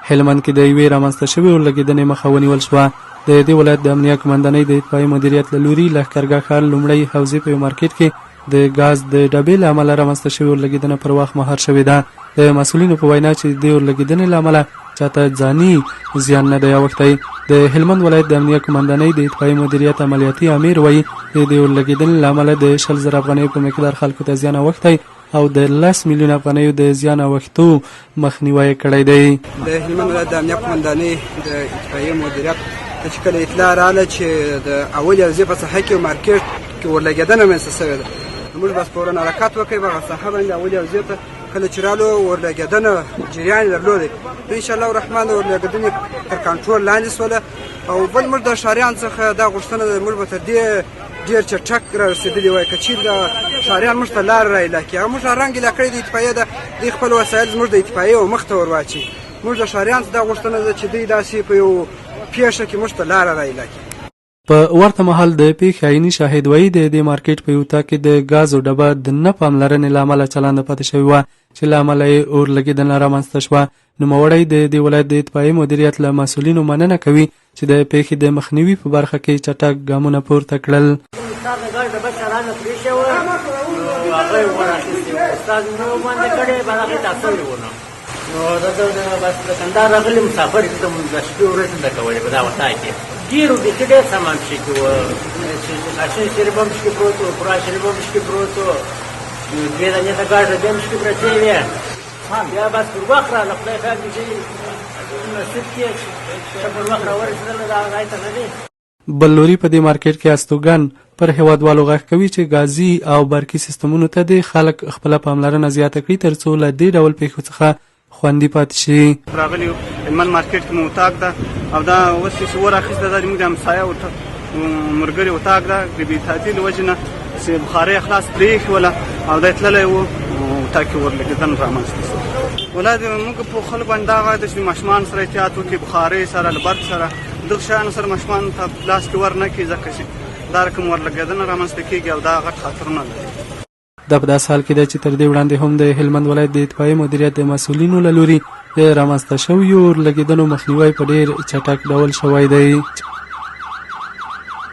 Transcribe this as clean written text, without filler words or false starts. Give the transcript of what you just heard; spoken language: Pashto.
هلمند کې د یوې رامنځته شوې اورلګیدنې مخه ونیول شوه. د دې ولایت د امنیه قمندانۍ د اطفایي مدیریت له لوري لښکرګاه ښار لومړی حوزې په یو مارکیټ کې د ګاز د ډبې له امله رامنځته شوې اورلګیدنه پر وخت مهار شوې ده. د مسؤلینو په وینا چې د اورلګیدنې له امله چاته ځاني زیان نه دی اوښتی. د هلمند ولایت د امنیه قمندانۍ د اطفایي مدیریت عملیاتي امیر وایي د اورلګیدنې له امله د 20,000 افغانیو په مقدار خلکو ته زیان اوښتی او د 10 میلیون افغانیو د زیان اوښتو مخنیوی کړی دی. د هلمند ولایت د امنیه قمندانۍ د اطفایي مدیریت ته چې کله اطلاع راغله چې د اول حوزې په ساحه کې مارکیټ کې اورلګیدنه رامنځته شوې ده، موږ بس فوراً حرکت وکړو په هغه ساحه باندې اول حوزې ته کله چې رالو اورلګیدنه جریان یې درلودی. انشاءالله الرحمن د اورلګیدنې تر کنټرول لاندې شوله او بل موږ د ښاریان څخه دا غوښتنه ده موږ به تر دې ډېر چټک را رسېدلي وای که چېرې د ښاریان موږ ته لاره را ایله کړي. موږ رنګ ایله کړی د اطفایې ده، دوی خپل وسایل زموږ د اطفایې او مخ ته ور واچوي. موږ د ښاریان څخه دا غوښتنه ده چې دوی داسې په یو پیښه کې موږ ته لاره را ایله کړي. په ورته مهال د پیښې عیني شاهد وایي د دې مارکیټ په یو اتاق کې د ګازو ډبه د نه پاملرنې له امله چالانده پاتې شوې وه چې له امله یې اورلګیدنه رامنځته شوه. نوموړی د دې ولایت د اطفایي مدیریت له مسؤلینو مننه کوي چې د پیښې د مخنیوي په برخه کې چټک ګامونه پورته کړل. کندهار راغلي مسافر چې د شپې ورځې زده کولې په دا وخت کې ډېرو کې ډېر سامان شي کې اشین شریف هم شي پروت و پورا شریف هم شي پروت و دې دنیا ته ګاډه دیم شي پرته وي بیا بس پر وخت را خپل خاطر چې نصیب کې پر وخت راورسېدل دا راځي نه دي. بل لوري په دې مارکیټ کې استوګن پر هیوادوالو غږ کوي چې غازي او برقي سیستمونو ته د خلک خپل پاملرنه زیاته کړي ترڅو له دې ډول پیښو څخه خوندي پاتې شي. راغلی هلمند مارکیټ کې مو اتاق ده او دا اوس چې ورخیسته ده زموږ د همسایه ملګري اتاق ده د بېاحتیاطۍ له وجې نه چې بخارۍ خلاص پرېښوله او دی تللی و اتاق کې اورلګېدنه رامنځته شوه. ولاد موږ په خلکو باندې دا غواړو چې ماشومان سره احتیاط وکړي، بخارۍ سره له برق سره دغه شیانو سره ماشومان ته لاس کې ور نه کړي ځکه چې دا رقم اورلګېدنه رامنځته کېږي او دا غټ خطرونه لري. دا په داسې حال کې ده چې تر دې وړاندې هم د هلمند ولایت د اطفایي مدیریت د مسؤلینو له لوري د رامنځته شویو اورلګیدنو مخنیوی په ډېر چټک ډول شوی دی.